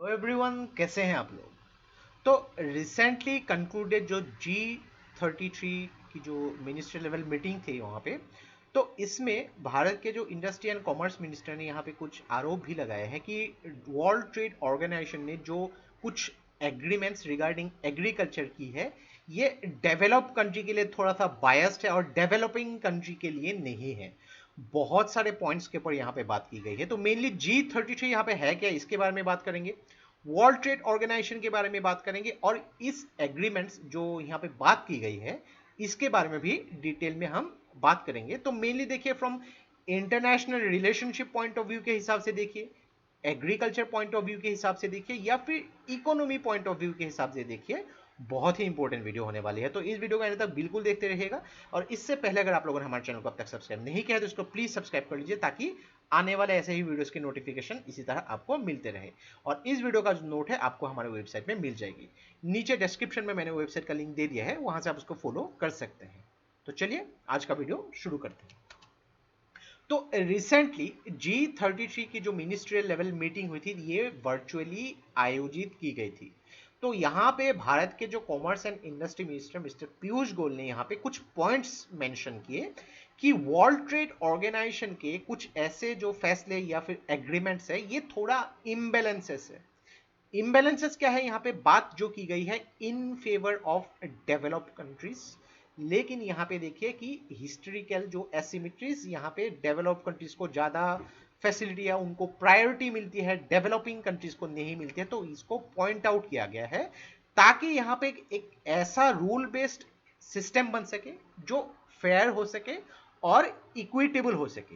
Everyone, कैसे हैं आप लोग। तो रिसेंटली कंक्लूडेड जो G33 की जो मिनिस्टर लेवल मीटिंग थी वहाँ पे, तो इसमें भारत के जो इंडस्ट्री एंड कॉमर्स मिनिस्टर ने यहाँ पे कुछ आरोप भी लगाए हैं कि वर्ल्ड ट्रेड ऑर्गेनाइजेशन ने जो कुछ एग्रीमेंट्स रिगार्डिंग एग्रीकल्चर की है, ये डेवलप कंट्री के लिए थोड़ा सा बायस्ड है और डेवलपिंग कंट्री के लिए नहीं है। बहुत सारे पॉइंट्स के ऊपर यहाँ पे बात की गई है। तो मेनली G33 यहाँ पे है क्या, इसके बारे में बात करेंगे। वर्ल्ड ट्रेड ऑर्गेनाइजेशन के बारे में बात करेंगे और इस एग्रीमेंट्स जो यहाँ पे बात की गई है इसके बारे में भी डिटेल में हम बात करेंगे। तो मेनली देखिए, from international relationship point of view के हिसाब से देखिए, एग्रीकल्चर पॉइंट ऑफ व्यू के हिसाब से देखिए, या फिर इकोनॉमी पॉइंट ऑफ व्यू के हिसाब से देखिए, बहुत ही इंपॉर्टेंट वीडियो होने वाली है। तो इस वीडियो को अंत तक बिल्कुल देखते रहिएगा। और इससे पहले अगर आप लोगों ने हमारे चैनल को अब तक सब्सक्राइब नहीं किया है तो इसको प्लीज सब्सक्राइब कर लीजिए, ताकि आने वाले ऐसे ही वीडियोस की नोटिफिकेशन इसी तरह आपको मिलते रहे। और इस वीडियो का जो नोट है आपको हमारे वेबसाइट में मिल जाएगी। नीचे डिस्क्रिप्शन में मैंने वेबसाइट का लिंक दे दिया है, वहां से आप उसको फॉलो कर सकते हैं। तो चलिए आज का वीडियो शुरू करते हैं। तो रिसेंटली G33 की जो मिनिस्ट्रियल लेवल मीटिंग हुई थी, ये वर्चुअली आयोजित की गई थी। तो यहाँ पे भारत के जो commerce and industry minister mister Piyush Goyal ने यहाँ पे कुछ पॉइंट्स मेंशन किए कि वर्ल्ड ट्रेड ऑर्गेनाइजेशन के कुछ ऐसे जो फैसले या फिर एग्रीमेंट्स है, ये थोड़ा इम्बैलेंसेस है। इम्बैलेंसेस क्या है, यहाँ पे बात जो की गई है in favour of developed countries. लेकिन यहाँ पे देखिए कि हिस्टोरिकल जो एसिमेट्रीज यहाँ पे डेवलप्ड कंट्रीज को ज्यादा फैसिलिटी या उनको प्रायोरिटी मिलती है, डेवलपिंग कंट्रीज को नहीं मिलती है। तो इसको पॉइंट आउट किया गया है ताकि यहाँ पे एक ऐसा रूल बेस्ड सिस्टम बन सके जो फेयर हो सके और इक्विटेबल हो सके।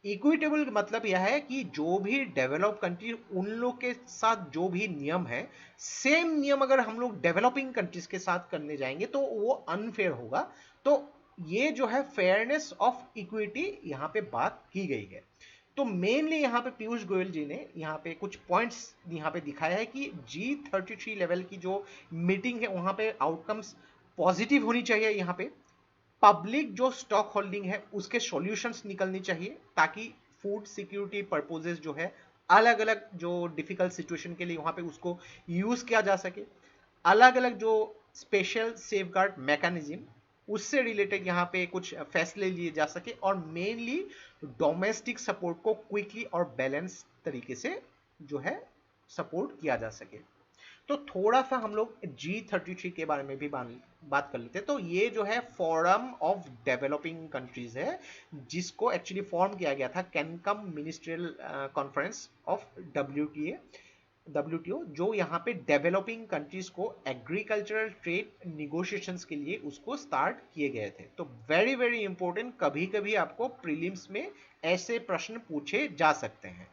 इक्विटेबल मतलब यह है कि जो भी डेवलप कंट्री, उन लोग के साथ जो भी नियम है, सेम नियम अगर हम लोग डेवलपिंग कंट्रीज के साथ करने जाएंगे तो वो अनफेयर होगा। तो ये जो है फेयरनेस ऑफ इक्विटी यहाँ पे बात की गई है। तो मेनली यहाँ पे पीयूष गोयल जी ने यहाँ पे कुछ पॉइंट्स यहाँ पे दिखाया है कि G33 लेवल की जो मीटिंग है वहां पे आउटकम्स पॉजिटिव होनी चाहिए। यहाँ पे पब्लिक जो स्टॉक होल्डिंग है उसके सॉल्यूशंस निकलनी चाहिए, ताकि फूड सिक्योरिटी पर्पसेस जो है, अलग अलग जो डिफिकल्ट सिचुएशन के लिए वहां पे उसको यूज किया जा सके। अलग अलग जो स्पेशल सेफगार्ड मैकेनिज्म, उससे रिलेटेड यहाँ पे कुछ फैसले लिए जा सके। और मेनली डोमेस्टिक सपोर्ट को क्विकली और बैलेंस तरीके से जो है सपोर्ट किया जा सके। तो थोड़ा सा हम लोग G33 के बारे में भी बात कर लेते हैं। तो ये जो है फोरम ऑफ डेवलपिंग कंट्रीज है, जिसको एक्चुअली फॉर्म किया गया था कैनकम मिनिस्ट्रियल कॉन्फ्रेंस ऑफ WTO, जो यहाँ पे डेवलपिंग कंट्रीज को एग्रीकल्चरल ट्रेड निगोशिएशंस के लिए उसको स्टार्ट किए गए थे। तो वेरी वेरी इंपॉर्टेंट, कभी कभी आपको प्रीलिम्स में ऐसे प्रश्न पूछे जा सकते हैं।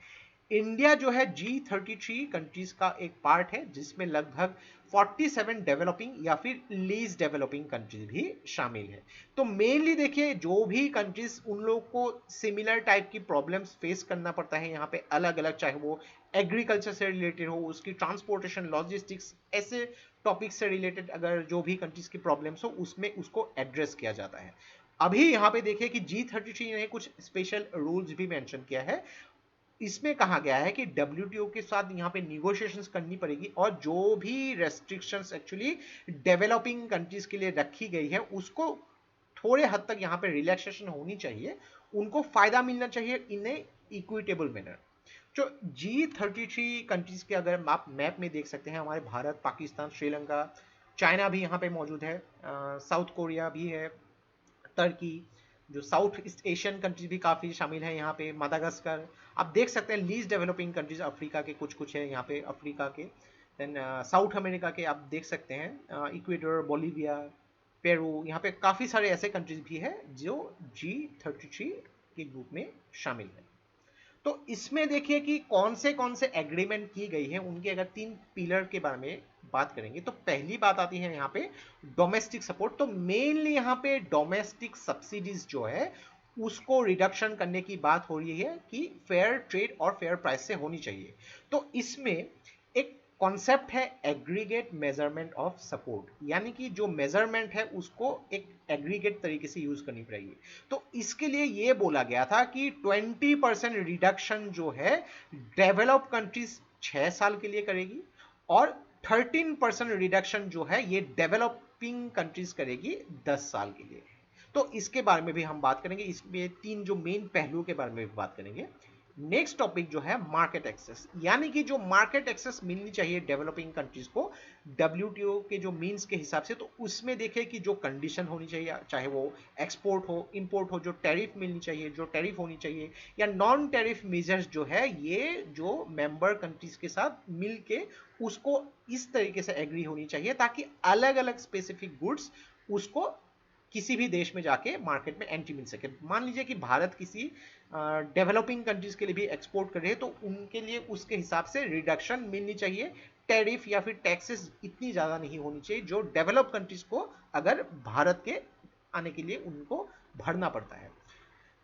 इंडिया जो है G33 कंट्रीज का एक पार्ट है, जिसमें लगभग 47 डेवलपिंग या फिर लीज डेवलपिंग कंट्रीज भी शामिल है। तो मेनली देखिए, जो भी कंट्रीज उन लोगों को सिमिलर टाइप की प्रॉब्लम्स फेस करना पड़ता है यहाँ पे अलग अलग, चाहे वो एग्रीकल्चर से रिलेटेड हो, उसकी ट्रांसपोर्टेशन, लॉजिस्टिक्स, ऐसे टॉपिक से रिलेटेड अगर जो भी कंट्रीज की प्रॉब्लम्स हो उसमें उसको एड्रेस किया जाता है। अभी यहाँ पे देखिए कि G33 ने कुछ स्पेशल रूल्स भी मेंशन किया है। इसमें कहा गया है कि WTO के साथ यहाँ पे निगोशिएशंस करनी पड़ेगी, और जो भी रेस्ट्रिक्शंस एक्चुअली डेवलपिंग कंट्रीज के लिए रखी गई है उसको थोड़े हद तक यहाँ पे रिलैक्सेशन होनी चाहिए, उनको फायदा मिलना चाहिए इन ए इक्विटेबल मैनर। जो G33 कंट्रीज के अगर आप मैप में देख सकते हैं, हमारे भारत, पाकिस्तान, श्रीलंका, चाइना भी यहाँ पे मौजूद है, साउथ कोरिया भी है, तुर्की, जो साउथ ईस्ट एशियन कंट्रीज भी काफ़ी शामिल हैं यहाँ पे, मदागास्कर। आप देख सकते हैं लीज डेवलपिंग कंट्रीज अफ्रीका के कुछ कुछ है यहाँ पे, अफ्रीका के। देन साउथ अमेरिका के आप देख सकते हैं, इक्वेडर, बोलीविया, पेरू, यहाँ पे काफ़ी सारे ऐसे कंट्रीज भी है जो G33 के ग्रुप में शामिल है। तो इसमें देखिए कि कौन से एग्रीमेंट की गई है, उनके अगर 3 पिलर के बारे में बात करेंगे तो पहली बात आती है यहाँ पे डोमेस्टिक सपोर्ट। तो मेनली यहाँ पे डोमेस्टिक सब्सिडीज जो है उसको रिडक्शन करने की बात हो रही है कि फेयर ट्रेड और फेयर प्राइस से होनी चाहिए। तो इसमें एक कॉन्सेप्ट है एग्रीगेट मेजरमेंट ऑफ सपोर्ट, यानी कि जो मेजरमेंट है उसको एक एग्रीगेट तरीके से यूज करनी पड़ेगी। तो इसके लिए ये बोला गया था कि 20% रिडक्शन जो है डेवलप कंट्रीज 6 साल के लिए करेगी, और 13% रिडक्शन जो है ये डेवलपिंग कंट्रीज करेगी 10 साल के लिए। तो इसके बारे में भी हम बात करेंगे, इसमें 3 जो मेन पहलुओं के बारे में भी बात करेंगे। नेक्स्ट टॉपिक जो है मार्केट एक्सेस, यानी कि जो मार्केट एक्सेस मिलनी चाहिए डेवलपिंग कंट्रीज को WTO के जो मीन्स के हिसाब से, तो उसमें देखें कि जो कंडीशन होनी चाहिए, चाहे वो एक्सपोर्ट हो, इंपोर्ट हो, जो टैरिफ मिलनी चाहिए, जो टैरिफ होनी चाहिए, या नॉन टैरिफ मेजर्स जो है, ये जो मेंबर कंट्रीज के साथ मिलके उसको इस तरीके से एग्री होनी चाहिए ताकि अलग अलग स्पेसिफिक गुड्स उसको किसी भी देश में जाके मार्केट में एंट्री मिल सके। मान लीजिए कि भारत किसी डेवलपिंग कंट्रीज के लिए भी एक्सपोर्ट कर रहे हैं, तो उनके लिए उसके हिसाब से रिडक्शन मिलनी चाहिए, टैरिफ या फिर टैक्सेस इतनी ज़्यादा नहीं होनी चाहिए जो डेवलप कंट्रीज को अगर भारत के आने के लिए उनको भरना पड़ता है।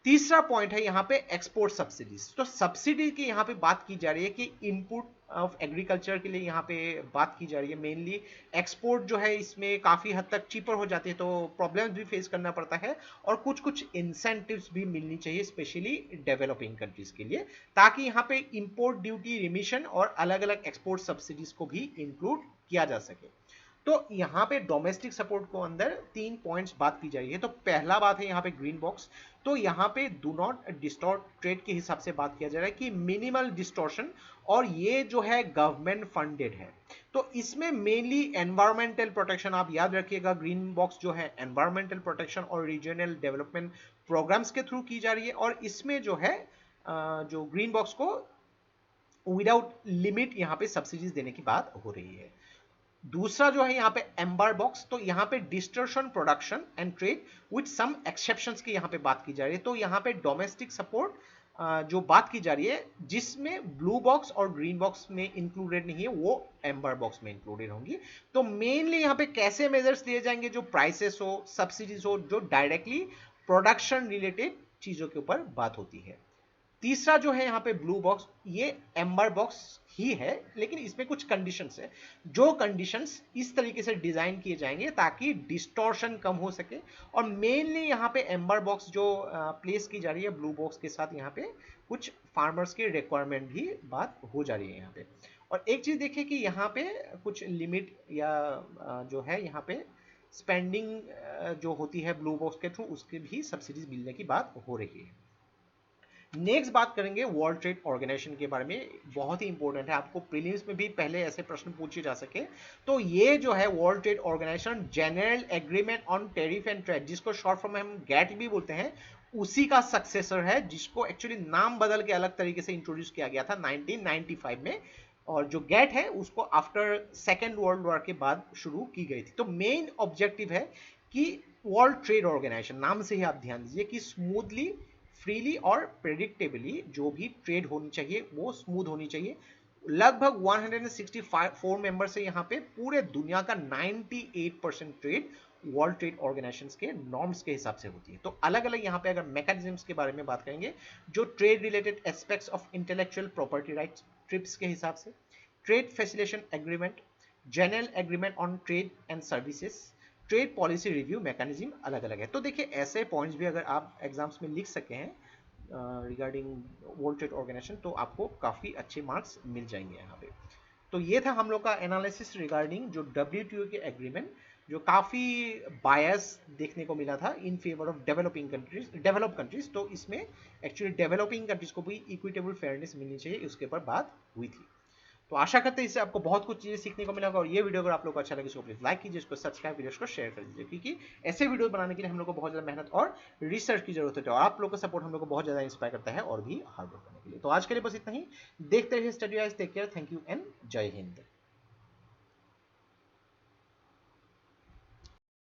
तीसरा पॉइंट है यहाँ पे एक्सपोर्ट सब्सिडीज। तो सब्सिडी की यहाँ पे बात की जा रही है कि इनपुट ऑफ एग्रीकल्चर के लिए यहाँ पे बात की जा रही है। मेनली एक्सपोर्ट जो है इसमें काफ़ी हद तक चीपर हो जाती है, तो प्रॉब्लम्स भी फेस करना पड़ता है, और कुछ कुछ इंसेंटिव्स भी मिलनी चाहिए स्पेशली डेवलपिंग कंट्रीज के लिए, ताकि यहाँ पे इंपोर्ट ड्यूटी रिमिशन और अलग अलग एक्सपोर्ट सब्सिडीज को भी इंक्लूड किया जा सके। तो यहाँ पे डोमेस्टिक सपोर्ट को अंदर 3 पॉइंट्स बात की जा रही है। तो पहला बात है यहाँ पे ग्रीन बॉक्स। तो यहाँ पे डू नॉट डिस्टॉर्ट ट्रेड के हिसाब से बात किया जा रहा है कि मिनिमल डिस्टॉर्शन, और ये जो है गवर्नमेंट फंडेड है। तो इसमें मेनली एनवायरमेंटल प्रोटेक्शन, आप याद रखिएगा, ग्रीन बॉक्स जो है एनवायरमेंटल प्रोटेक्शन और रीजनल डेवलपमेंट प्रोग्राम्स के थ्रू की जा रही है, और इसमें जो है जो ग्रीन बॉक्स को विदाउट लिमिट यहाँ पे सब्सिडीज देने की बात हो रही है। दूसरा जो है यहाँ पे एम्बर बॉक्स, तो यहाँ पे distortion production and trade with some exceptions की यहाँ पे बात की जा रही है। तो यहाँ पे डोमेस्टिक सपोर्ट जो बात की जा रही है, जिसमें ब्लू बॉक्स और ग्रीन बॉक्स में इंक्लूडेड नहीं है, वो एम्बर बॉक्स में इंक्लूडेड होंगी। तो मेनली यहाँ पे कैसे मेजर्स लिए जाएंगे, जो प्राइसेस हो, सब्सिडीज हो, जो डायरेक्टली प्रोडक्शन रिलेटेड चीजों के ऊपर बात होती है। तीसरा जो है यहाँ पे ब्लू बॉक्स, ये एम्बर बॉक्स ही है, लेकिन इसमें कुछ कंडीशंस है, जो कंडीशंस इस तरीके से डिजाइन किए जाएंगे ताकि डिस्टॉर्शन कम हो सके। और मेनली यहाँ पे एम्बर बॉक्स जो प्लेस की जा रही है ब्लू बॉक्स के साथ, यहाँ पे कुछ फार्मर्स की रिक्वायरमेंट भी बात हो जा रही है यहाँ पे। और एक चीज देखिए कि यहाँ पे कुछ लिमिट या जो है यहाँ पे स्पेंडिंग जो होती है ब्लू बॉक्स के थ्रू, उसके भी सब्सिडीज मिलने की बात हो रही है। नेक्स्ट बात करेंगे वर्ल्ड ट्रेड ऑर्गेनाइजेशन के बारे में। बहुत ही इंपॉर्टेंट है, आपको प्रीलिम्स में भी पहले ऐसे प्रश्न पूछे जा सके। तो ये जो है world trade organisation general agreement on tariff and trade, जिसको शॉर्ट फॉर्म में हम गैट भी बोलते हैं, उसी का सक्सेसर है, जिसको एक्चुअली नाम बदल के अलग तरीके से इंट्रोड्यूस किया गया था 1995 में। और जो गैट है उसको आफ्टर सेकेंड वर्ल्ड वॉर के बाद शुरू की गई थी। तो मेन ऑब्जेक्टिव है कि वर्ल्ड ट्रेड ऑर्गेनाइजेशन, नाम से ही आप ध्यान दीजिए कि स्मूथली, फ्रीली और प्रेडिक्टेबली जो भी ट्रेड होनी चाहिए वो स्मूथ होनी चाहिए। लगभग 164 मेंबर से यहाँ पे पूरे दुनिया का 98% ट्रेड वर्ल्ड ट्रेड ऑर्गेनाइजेशन के नॉर्म्स के हिसाब से होती है। तो अलग अलग यहाँ पे अगर मैकेनिज्म्स के बारे में बात करेंगे, जो trade related aspects of intellectual property rights trips के हिसाब से, trade facilitation agreement, general agreement on trade and services, trade policy review mechanism अलग अलग है। तो देखिए ऐसे पॉइंट्स भी अगर आप एग्जाम्स में लिख सके हैं रिगार्डिंग वर्ल्ड ट्रेड ऑर्गेनाइजेशन, तो आपको काफ़ी अच्छे मार्क्स मिल जाएंगे यहाँ पे। तो ये था हम लोग का एनालिसिस रिगार्डिंग जो WTO के एग्रीमेंट, जो काफ़ी बायस देखने को मिला था in favour of developing countries, develop countries. तो इसमें एक्चुअली डेवलपिंग कंट्रीज को भी इक्विटेबल फेयरनेस मिलनी चाहिए, उसके ऊपर बात हुई थी। तो आशा करते हैं इससे आपको बहुत कुछ चीज़ें सीखने को मिला होगा। और ये वीडियो अगर आप लोग को अच्छा लगे इसको प्लीज लाइक कीजिए, इसको सब्सक्राइब वीडियो को शेयर कर दीजिए, क्योंकि ऐसे वीडियो बनाने के लिए हम लोग को बहुत ज़्यादा मेहनत और रिसर्च की जरूरत है, और आप लोग का सपोर्ट हम लोग को बहुत ज़्यादा इंस्पायर करता है और भी हार्ड वर्क करने के लिए। तो आज के लिए बस इतना ही, देखते रहिए study wise, take care, thank you and जय हिंद।